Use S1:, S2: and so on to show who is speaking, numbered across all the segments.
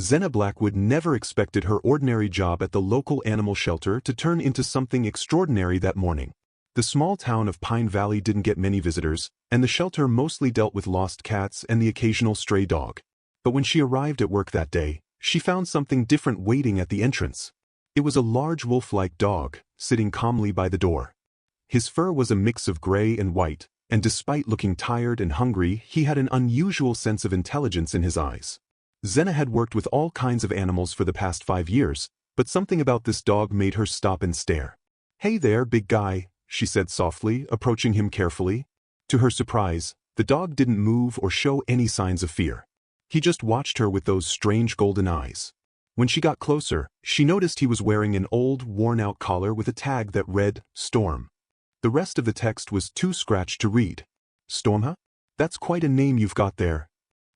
S1: Zena Blackwood never expected her ordinary job at the local animal shelter to turn into something extraordinary that morning. The small town of Pine Valley didn't get many visitors, and the shelter mostly dealt with lost cats and the occasional stray dog. But when she arrived at work that day, she found something different waiting at the entrance. It was a large wolf-like dog, sitting calmly by the door. His fur was a mix of gray and white, and despite looking tired and hungry, he had an unusual sense of intelligence in his eyes. Zena had worked with all kinds of animals for the past 5 years, but something about this dog made her stop and stare. "Hey there, big guy," she said softly, approaching him carefully. To her surprise, the dog didn't move or show any signs of fear. He just watched her with those strange golden eyes. When she got closer, she noticed he was wearing an old, worn-out collar with a tag that read, "Storm." The rest of the text was too scratched to read. "Storm, huh? That's quite a name you've got there."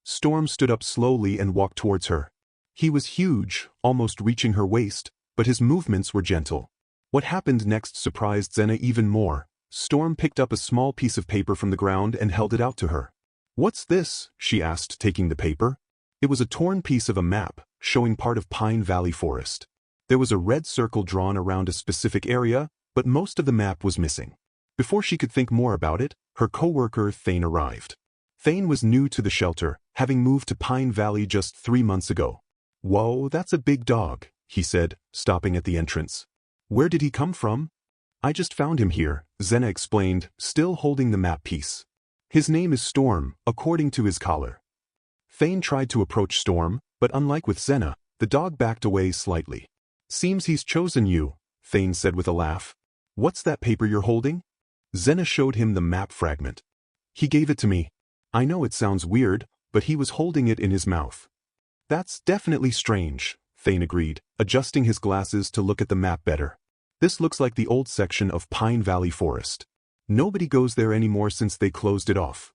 S1: Storm stood up slowly and walked towards her. He was huge, almost reaching her waist, but his movements were gentle. What happened next surprised Zena even more. Storm picked up a small piece of paper from the ground and held it out to her. "What's this?" she asked, taking the paper. It was a torn piece of a map, showing part of Pine Valley Forest. There was a red circle drawn around a specific area, but most of the map was missing. Before she could think more about it, her co-worker Thane arrived. Thane was new to the shelter, having moved to Pine Valley just 3 months ago. "Whoa, that's a big dog," he said, stopping at the entrance. "Where did he come from?" "I just found him here," Zena explained, still holding the map piece. "His name is Storm, according to his collar." Thane tried to approach Storm, but unlike with Zena, the dog backed away slightly. "Seems he's chosen you," Thane said with a laugh. "What's that paper you're holding?" Zena showed him the map fragment. "He gave it to me." I know it sounds weird, but he was holding it in his mouth. "That's definitely strange," Thane agreed, adjusting his glasses to look at the map better. "This looks like the old section of Pine Valley Forest. Nobody goes there anymore since they closed it off."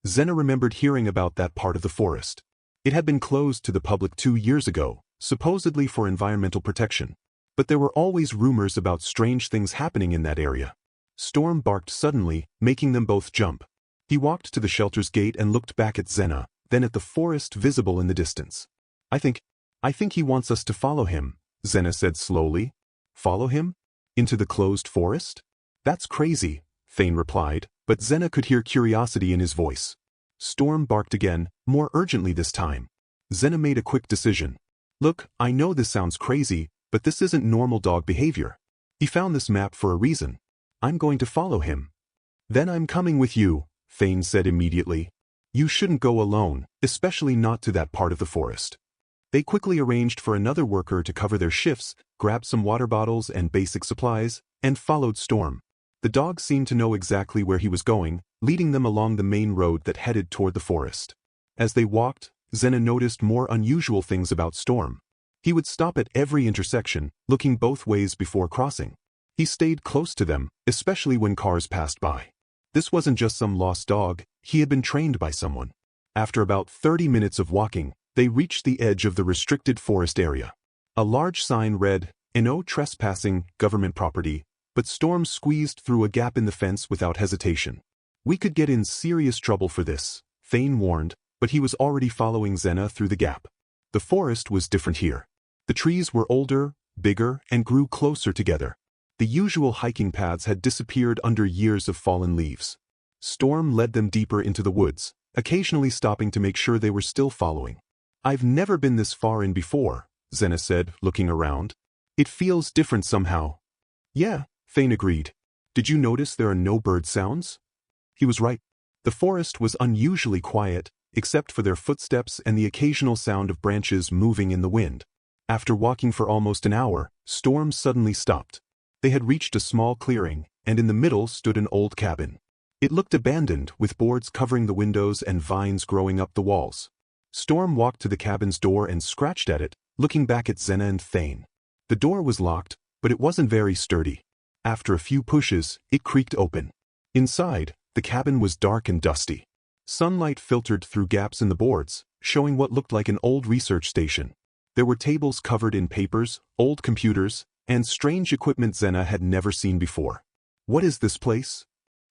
S1: Zena remembered hearing about that part of the forest. It had been closed to the public 2 years ago, supposedly for environmental protection. But there were always rumors about strange things happening in that area. Storm barked suddenly, making them both jump. He walked to the shelter's gate and looked back at Zena, then at the forest visible in the distance. I think he wants us to follow him," Zena said slowly. "Follow him? Into the closed forest?" "That's crazy," Thane replied, but Zena could hear curiosity in his voice. Storm barked again, more urgently this time. Zena made a quick decision. "Look, I know this sounds crazy, but this isn't normal dog behavior. He found this map for a reason. I'm going to follow him." "Then I'm coming with you," Thane said immediately. "You shouldn't go alone, especially not to that part of the forest." They quickly arranged for another worker to cover their shifts, grabbed some water bottles and basic supplies, and followed Storm. The dog seemed to know exactly where he was going, leading them along the main road that headed toward the forest. As they walked, Zena noticed more unusual things about Storm. He would stop at every intersection, looking both ways before crossing. He stayed close to them, especially when cars passed by. This wasn't just some lost dog, he had been trained by someone. After about 30 minutes of walking, they reached the edge of the restricted forest area. A large sign read, "No trespassing, government property," but Storm squeezed through a gap in the fence without hesitation. "We could get in serious trouble for this," Thane warned, but he was already following Zena through the gap. The forest was different here. The trees were older, bigger, and grew closer together. The usual hiking paths had disappeared under years of fallen leaves. Storm led them deeper into the woods, occasionally stopping to make sure they were still following. "I've never been this far in before," Zena said, looking around. "It feels different somehow." "Yeah," Thane agreed. "Did you notice there are no bird sounds?" He was right. The forest was unusually quiet, except for their footsteps and the occasional sound of branches moving in the wind. After walking for almost an hour, Storm suddenly stopped. They had reached a small clearing, and in the middle stood an old cabin. It looked abandoned, with boards covering the windows and vines growing up the walls. Storm walked to the cabin's door and scratched at it, looking back at Zena and Thane. The door was locked, but it wasn't very sturdy. After a few pushes, it creaked open. Inside, the cabin was dark and dusty. Sunlight filtered through gaps in the boards, showing what looked like an old research station. There were tables covered in papers, old computers, and strange equipment Zena had never seen before. "What is this place?"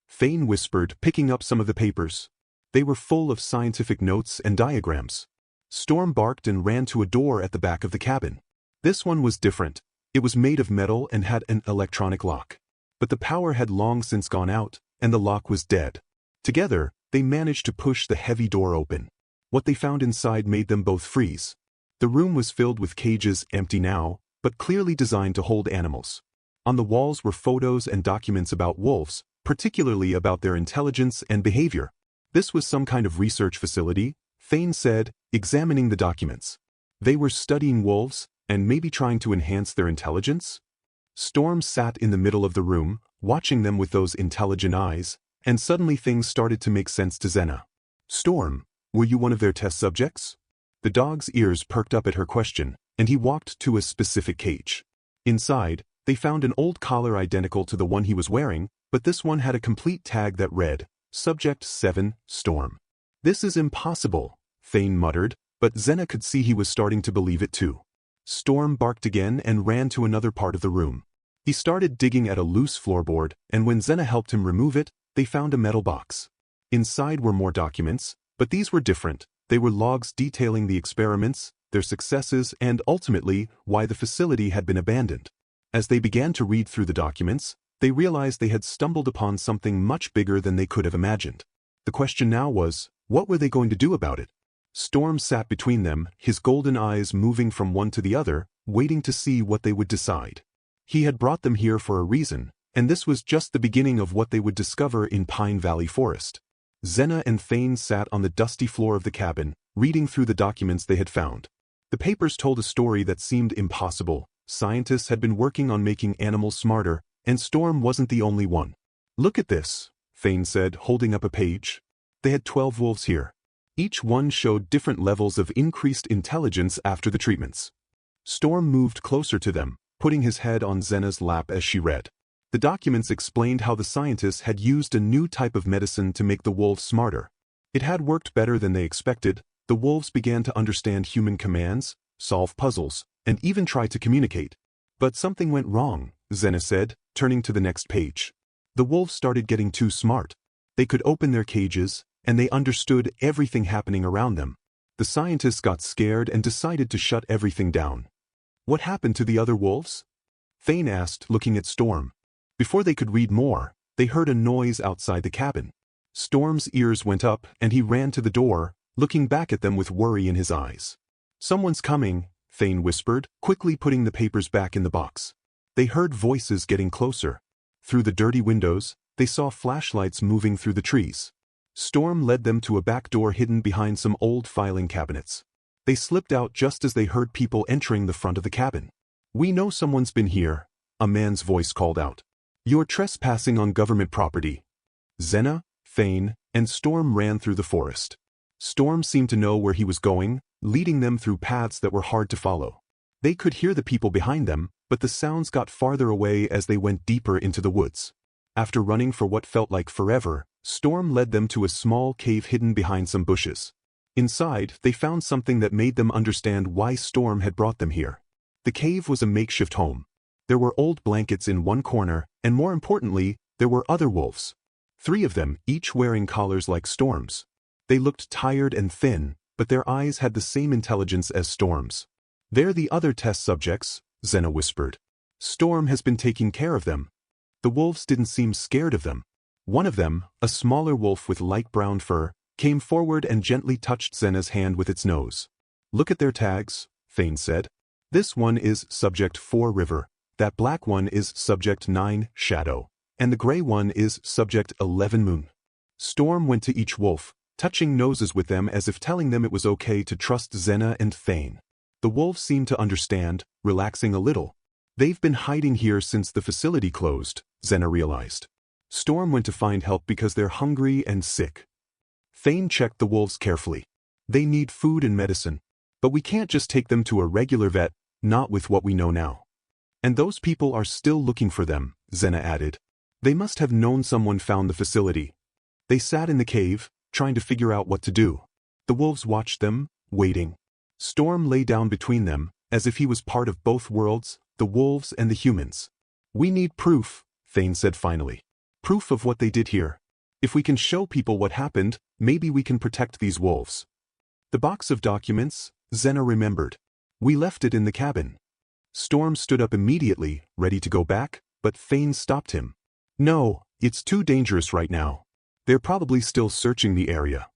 S1: Thane whispered, picking up some of the papers. They were full of scientific notes and diagrams. Storm barked and ran to a door at the back of the cabin. This one was different. It was made of metal and had an electronic lock. But the power had long since gone out, and the lock was dead. Together, they managed to push the heavy door open. What they found inside made them both freeze. The room was filled with cages, empty now, but clearly designed to hold animals. On the walls were photos and documents about wolves, particularly about their intelligence and behavior. This was some kind of research facility, Thane said, examining the documents. They were studying wolves, and maybe trying to enhance their intelligence? Storm sat in the middle of the room, watching them with those intelligent eyes, and suddenly things started to make sense to Xena. Storm, were you one of their test subjects? The dog's ears perked up at her question, and he walked to a specific cage. Inside, they found an old collar identical to the one he was wearing, but this one had a complete tag that read, Subject 7, Storm. This is impossible, Thane muttered, but Xena could see he was starting to believe it too. Storm barked again and ran to another part of the room. He started digging at a loose floorboard, and when Xena helped him remove it, they found a metal box. Inside were more documents, but these were different. They were logs detailing the experiments, their successes, and ultimately, why the facility had been abandoned. As they began to read through the documents, they realized they had stumbled upon something much bigger than they could have imagined. The question now was, what were they going to do about it? Storm sat between them, his golden eyes moving from one to the other, waiting to see what they would decide. He had brought them here for a reason, and this was just the beginning of what they would discover in Pine Valley Forest. Xena and Thane sat on the dusty floor of the cabin, reading through the documents they had found. The papers told a story that seemed impossible. Scientists had been working on making animals smarter, and Storm wasn't the only one. Look at this, Thane said, holding up a page. They had 12 wolves here. Each one showed different levels of increased intelligence after the treatments. Storm moved closer to them, putting his head on Xena's lap as she read. The documents explained how the scientists had used a new type of medicine to make the wolves smarter. It had worked better than they expected. The wolves began to understand human commands, solve puzzles, and even try to communicate. But something went wrong, Xena said, turning to the next page. The wolves started getting too smart. They could open their cages, and they understood everything happening around them. The scientists got scared and decided to shut everything down. What happened to the other wolves? Thane asked, looking at Storm. Before they could read more, they heard a noise outside the cabin. Storm's ears went up, and he ran to the door, looking back at them with worry in his eyes. Someone's coming, Thane whispered, quickly putting the papers back in the box. They heard voices getting closer. Through the dirty windows, they saw flashlights moving through the trees. Storm led them to a back door hidden behind some old filing cabinets. They slipped out just as they heard people entering the front of the cabin. We know someone's been here, a man's voice called out. You're trespassing on government property. Xena, Thane, and Storm ran through the forest. Storm seemed to know where he was going, leading them through paths that were hard to follow. They could hear the people behind them, but the sounds got farther away as they went deeper into the woods. After running for what felt like forever, Storm led them to a small cave hidden behind some bushes. Inside, they found something that made them understand why Storm had brought them here. The cave was a makeshift home. There were old blankets in one corner, and more importantly, there were other wolves. 3 of them, each wearing collars like Storm's. They looked tired and thin, but their eyes had the same intelligence as Storm's. They're the other test subjects, Xena whispered. Storm has been taking care of them. The wolves didn't seem scared of them. One of them, a smaller wolf with light brown fur, came forward and gently touched Xena's hand with its nose. Look at their tags, Thane said. This one is Subject 4 River, that black one is Subject 9 Shadow, and the gray one is Subject 11 Moon. Storm went to each wolf, touching noses with them as if telling them it was okay to trust Xena and Thane. The wolves seemed to understand, relaxing a little. They've been hiding here since the facility closed, Xena realized. Storm went to find help because they're hungry and sick. Thane checked the wolves carefully. They need food and medicine, but we can't just take them to a regular vet, not with what we know now. And those people are still looking for them, Xena added. They must have known someone found the facility. They sat in the cave, trying to figure out what to do. The wolves watched them, waiting. Storm lay down between them, as if he was part of both worlds, the wolves and the humans. We need proof, Thane said finally. Proof of what they did here. If we can show people what happened, maybe we can protect these wolves. The box of documents, Zena remembered. We left it in the cabin. Storm stood up immediately, ready to go back, but Thane stopped him. No, it's too dangerous right now. They're probably still searching the area.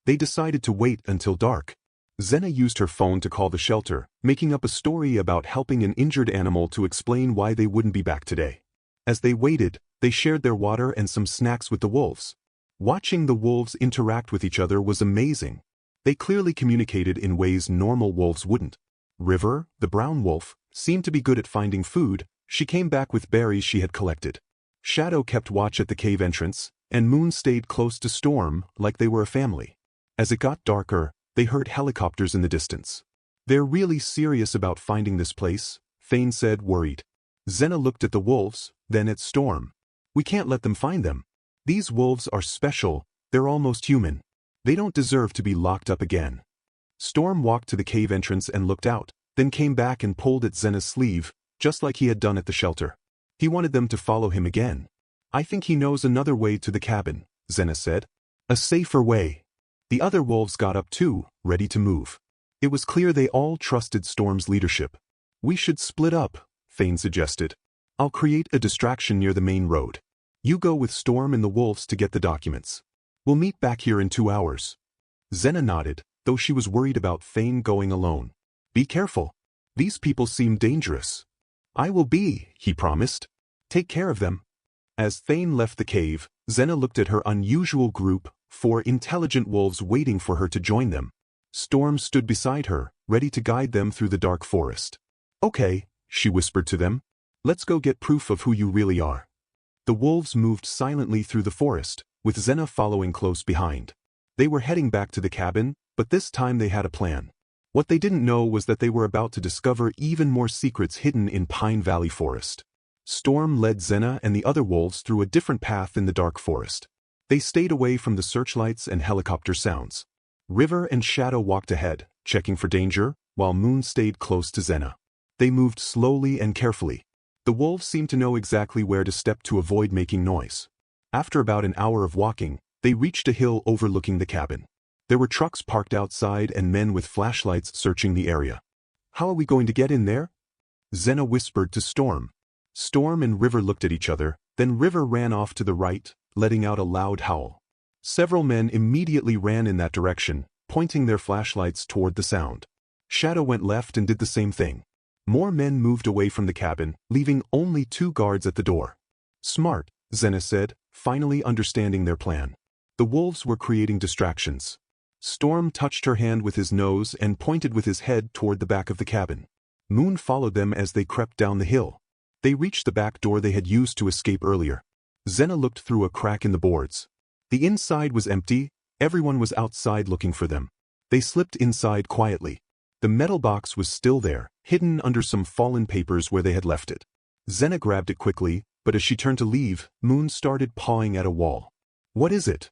S1: They decided to wait until dark. Zena used her phone to call the shelter, making up a story about helping an injured animal to explain why they wouldn't be back today. As they waited, they shared their water and some snacks with the wolves. Watching the wolves interact with each other was amazing. They clearly communicated in ways normal wolves wouldn't. River, the brown wolf, seemed to be good at finding food. She came back with berries she had collected. Shadow kept watch at the cave entrance, and Moon stayed close to Storm like they were a family. As it got darker, they heard helicopters in the distance. They're really serious about finding this place, Thane said, worried. Zena looked at the wolves, then at Storm. We can't let them find them. These wolves are special, they're almost human. They don't deserve to be locked up again. Storm walked to the cave entrance and looked out, then came back and pulled at Zena's sleeve, just like he had done at the shelter. He wanted them to follow him again. I think he knows another way to the cabin, Zena said. A safer way. The other wolves got up too, ready to move. It was clear they all trusted Storm's leadership. We should split up, Thane suggested. I'll create a distraction near the main road. You go with Storm and the wolves to get the documents. We'll meet back here in 2 hours. Zena nodded, though she was worried about Thane going alone. Be careful. These people seem dangerous. I will be, he promised. Take care of them. As Thane left the cave, Zena looked at her unusual group, 4 intelligent wolves waiting for her to join them. Storm stood beside her, ready to guide them through the dark forest. Okay, she whispered to them. Let's go get proof of who you really are. The wolves moved silently through the forest, with Zena following close behind. They were heading back to the cabin, but this time they had a plan. What they didn't know was that they were about to discover even more secrets hidden in Pine Valley Forest. Storm led Zena and the other wolves through a different path in the dark forest. They stayed away from the searchlights and helicopter sounds. River and Shadow walked ahead, checking for danger, while Moon stayed close to Zena. They moved slowly and carefully. The wolves seemed to know exactly where to step to avoid making noise. After about an hour of walking, they reached a hill overlooking the cabin. There were trucks parked outside and men with flashlights searching the area. How are we going to get in there? Zena whispered to Storm. Storm and River looked at each other, then River ran off to the right, letting out a loud howl. Several men immediately ran in that direction, pointing their flashlights toward the sound. Shadow went left and did the same thing. More men moved away from the cabin, leaving only 2 guards at the door. Smart, Zena said, finally understanding their plan. The wolves were creating distractions. Storm touched her hand with his nose and pointed with his head toward the back of the cabin. Moon followed them as they crept down the hill. They reached the back door they had used to escape earlier. Zena looked through a crack in the boards. The inside was empty, everyone was outside looking for them. They slipped inside quietly. The metal box was still there, hidden under some fallen papers where they had left it. Zena grabbed it quickly, but as she turned to leave, Moon started pawing at a wall. What is it?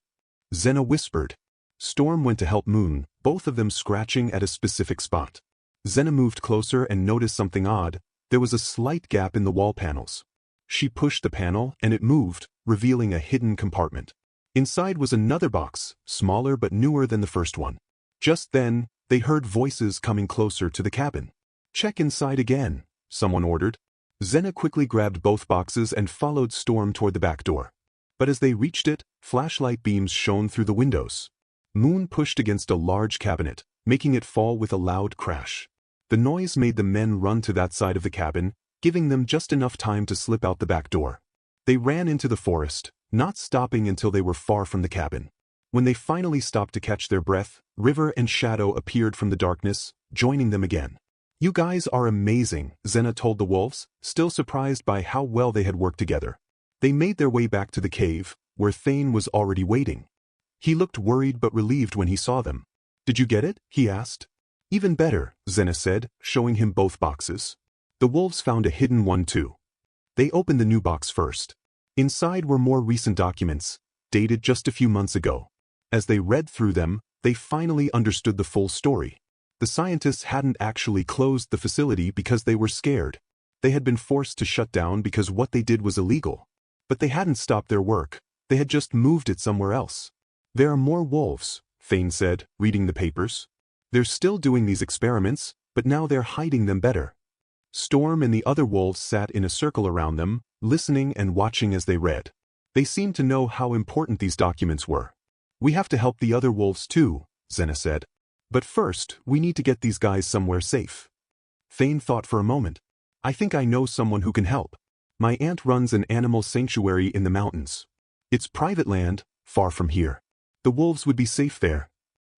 S1: Zena whispered. Storm went to help Moon, both of them scratching at a specific spot. Zena moved closer and noticed something odd. There was a slight gap in the wall panels. She pushed the panel and it moved, revealing a hidden compartment. Inside was another box, smaller but newer than the first one. Just then, they heard voices coming closer to the cabin. Check inside again, someone ordered. Zena quickly grabbed both boxes and followed Storm toward the back door. But as they reached it, flashlight beams shone through the windows. Moon pushed against a large cabinet, making it fall with a loud crash. The noise made the men run to that side of the cabin, giving them just enough time to slip out the back door. They ran into the forest, not stopping until they were far from the cabin. When they finally stopped to catch their breath, River and Shadow appeared from the darkness, joining them again. You guys are amazing, Zena told the wolves, still surprised by how well they had worked together. They made their way back to the cave, where Thane was already waiting. He looked worried but relieved when he saw them. Did you get it? He asked. Even better, Zena said, showing him both boxes. The wolves found a hidden one too. They opened the new box first. Inside were more recent documents, dated just a few months ago. As they read through them, they finally understood the full story. The scientists hadn't actually closed the facility because they were scared. They had been forced to shut down because what they did was illegal. But they hadn't stopped their work, they had just moved it somewhere else. There are more wolves, Thane said, reading the papers. They're still doing these experiments, but now they're hiding them better. Storm and the other wolves sat in a circle around them, listening and watching as they read. They seemed to know how important these documents were. We have to help the other wolves too, Zena said. But first, we need to get these guys somewhere safe. Thane thought for a moment. I think I know someone who can help. My aunt runs an animal sanctuary in the mountains. It's private land, far from here. The wolves would be safe there.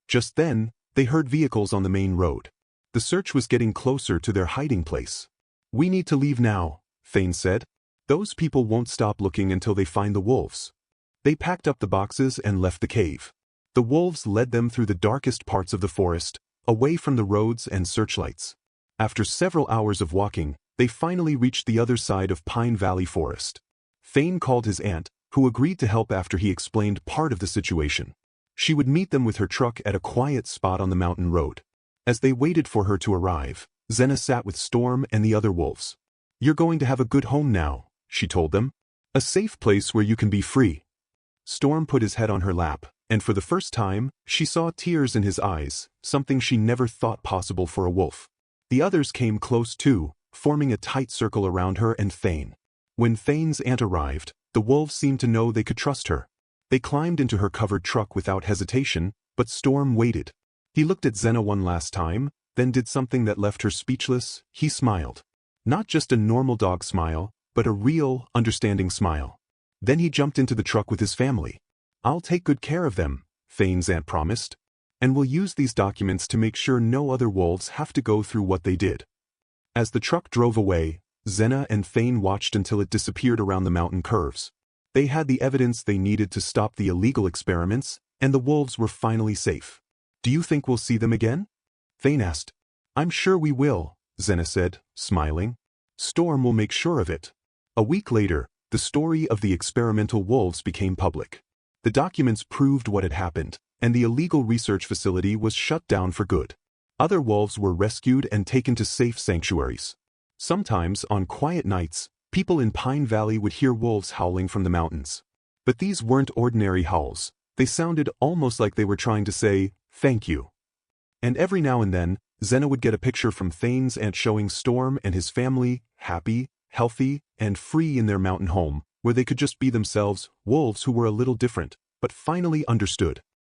S1: Just then, they heard vehicles on the main road. The search was getting closer to their hiding place. We need to leave now, Thane said. Those people won't stop looking until they find the wolves. They packed up the boxes and left the cave. The wolves led them through the darkest parts of the forest, away from the roads and searchlights. After several hours of walking, they finally reached the other side of Pine Valley Forest. Thane called his aunt, who agreed to help after he explained part of the situation. She would meet them with her truck at a quiet spot on the mountain road. As they waited for her to arrive, Zena sat with Storm and the other wolves. You're going to have a good home now, she told them. A safe place where you can be free. Storm put his head on her lap, and for the first time, she saw tears in his eyes, something she never thought possible for a wolf. The others came close too, forming a tight circle around her and Thane. When Thane's aunt arrived, the wolves seemed to know they could trust her. They climbed into her covered truck without hesitation, but Storm waited. He looked at Zena one last time, then did something that left her speechless. He smiled. Not just a normal dog smile, but a real, understanding smile. Then he jumped into the truck with his family. I'll take good care of them, Thane's aunt promised. And we'll use these documents to make sure no other wolves have to go through what they did. As the truck drove away, Zena and Thane watched until it disappeared around the mountain curves. They had the evidence they needed to stop the illegal experiments, and the wolves were finally safe. Do you think we'll see them again? Thane asked. I'm sure we will, Zena said, smiling. Storm will make sure of it. A week later, the story of the experimental wolves became public. The documents proved what had happened, and the illegal research facility was shut down for good. Other wolves were rescued and taken to safe sanctuaries. Sometimes, on quiet nights, people in Pine Valley would hear wolves howling from the mountains. But these weren't ordinary howls. They sounded almost like they were trying to say, thank you. And every now and then, Zena would get a picture from Thane's aunt showing Storm and his family, happy, healthy, and free in their mountain home, where they could just be themselves, wolves who were a little different, but finally understood.